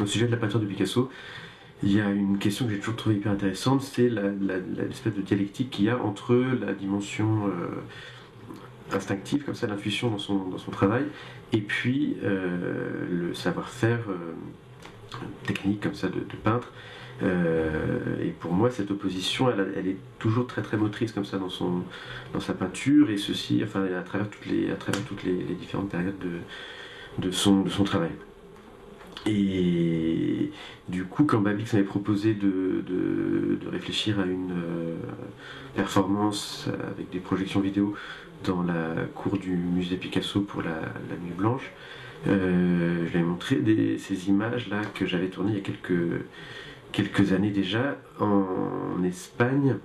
au sujet de la peinture de Picasso, il y a une question que j'ai toujours trouvée hyper intéressante, c'est l'espèce de dialectique qu'il y a entre la dimension instinctive, comme ça, l'intuition dans son travail, et puis le savoir-faire technique, comme ça, de peintre. Et pour moi, cette opposition, elle est toujours très très motrice comme ça dans sa peinture, et ceci, enfin, à travers toutes les différentes périodes de son travail. Et du coup, quand Babix m'avait proposé de réfléchir à une performance avec des projections vidéo dans la cour du musée Picasso pour la Nuit Blanche, je lui ai montré ces images-là que j'avais tournées il y a quelques années déjà en Espagne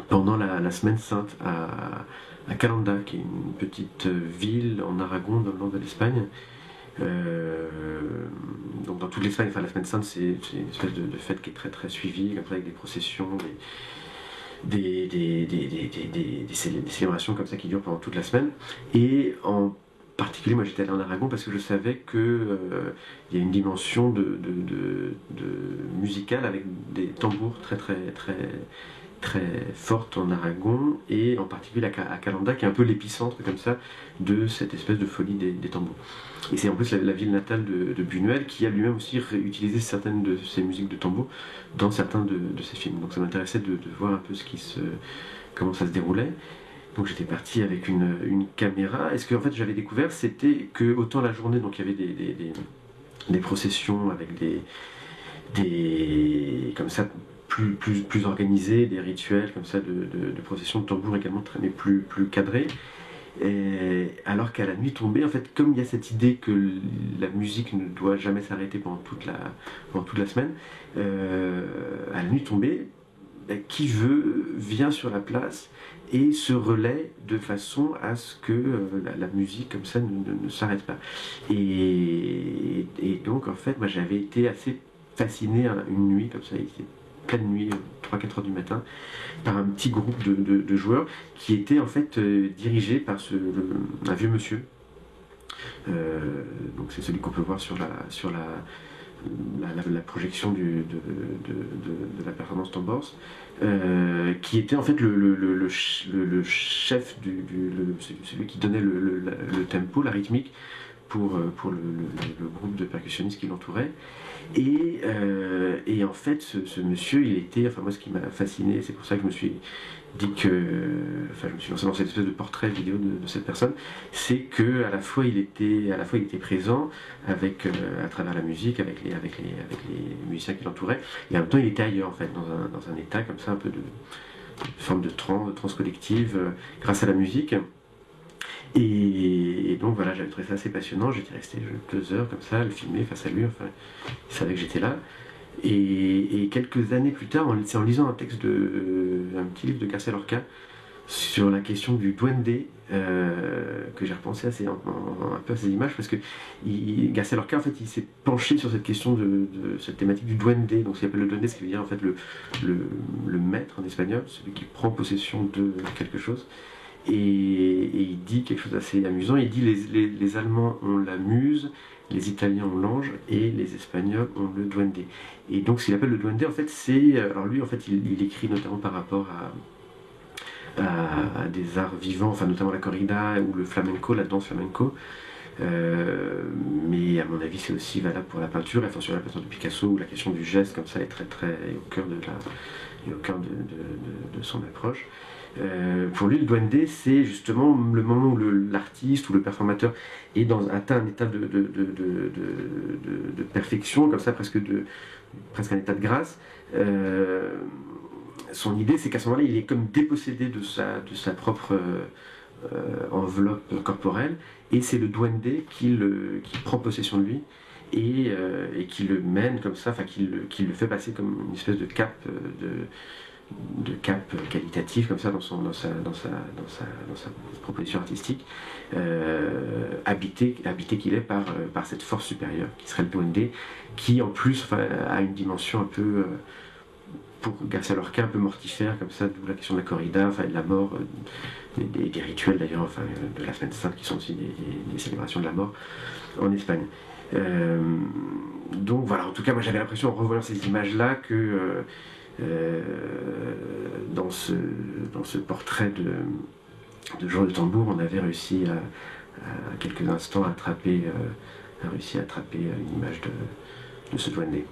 pendant la Semaine Sainte à Calanda, qui est une petite ville en Aragon dans le nord de l'Espagne. Donc dans toute l'Espagne, enfin, la Semaine Sainte, c'est une espèce de fête qui est très très suivie, comme ça, avec des processions, des célébrations comme ça qui durent pendant toute la semaine. Et en particulier, moi j'étais allé en Aragon parce que je savais que il y a une dimension de musicale avec des tambours très très très très forte en Aragon, et en particulier à Calanda, qui est un peu l'épicentre comme ça de cette espèce de folie des tambours. Et c'est en plus la ville natale de Buñuel, qui a lui-même aussi utilisé certaines de ses musiques de tambour dans certains de ses films. Donc ça m'intéressait de voir un peu comment ça se déroulait. Donc j'étais parti avec une caméra, et ce que en fait j'avais découvert, c'était que autant la journée, donc il y avait des processions avec des comme ça plus organisés, des rituels comme ça de procession de tambour également, mais plus cadrés. Et alors qu'à la nuit tombée, en fait, comme il y a cette idée que la musique ne doit jamais s'arrêter pendant toute la semaine, à la nuit tombée, qui veut vient sur la place et se relaie de façon à ce que la musique comme ça ne s'arrête pas. Et donc en fait, moi j'avais été assez fasciné une nuit comme ça, il était pleine nuit, 3-4 heures du matin, par un petit groupe de joueurs qui était en fait dirigé par un vieux monsieur. Donc c'est celui qu'on peut voir sur la projection de la performance Tambors, qui était en fait le chef, celui qui donnait le tempo, la rythmique pour le groupe de percussionnistes qui l'entouraient. Et en fait, ce monsieur, il était, enfin moi ce qui m'a fasciné, c'est pour ça que je me suis dit que, enfin je me suis lancé dans cette espèce de portrait vidéo de cette personne, c'est que à la fois il était présent avec à travers la musique, avec les musiciens qui l'entouraient, et en même temps il était ailleurs en fait, dans un état comme ça, un peu de forme de transe collective grâce à la musique. Et donc voilà, j'avais trouvé ça assez passionnant, j'étais resté 2 heures comme ça, à le filmer face à lui, enfin, il savait que j'étais là. Et quelques années plus tard, c'est en lisant un petit livre de Garcia Lorca sur la question du duende, que j'ai repensé un peu à ces images, parce que Garcia Lorca, en fait, il s'est penché sur cette question de cette thématique du duende, donc ce qu'il appelle le duende, ce qui veut dire en fait le maître en espagnol, celui qui prend possession de quelque chose. Et il dit quelque chose d'assez amusant, il dit les Allemands ont la muse, les Italiens ont l'ange et les Espagnols ont le duende. Et donc ce qu'il appelle le duende, en fait, alors lui en fait il écrit notamment par rapport à des arts vivants, enfin notamment la corrida ou le flamenco, la danse flamenco. Mais à mon avis c'est aussi valable pour la peinture, enfin sur la peinture de Picasso, où la question du geste comme ça est très très au cœur de son approche. Pour lui, le duende, c'est justement le moment où l'artiste ou le performateur atteint un état de perfection, comme ça, presque un état de grâce. Son idée, c'est qu'à ce moment-là, il est comme dépossédé de sa propre enveloppe corporelle, et c'est le duende qui prend possession de lui et qui le mène comme ça, enfin qui le fait passer comme une espèce de cap qualitatif comme ça dans sa proposition artistique, habité qu'il est par cette force supérieure qui serait le duende, qui en plus a une dimension un peu pour Garcia Lorca un peu mortifère comme ça, d'où la question de la corrida, enfin de la mort, des rituels d'ailleurs, enfin de la Semaine Sainte qui sont aussi des célébrations de la mort en Espagne. Donc voilà, en tout cas moi j'avais l'impression en revoyant ces images-là que dans ce portrait de Jean de Tambour, on avait réussi à quelques instants à attraper, une image de ce douanier.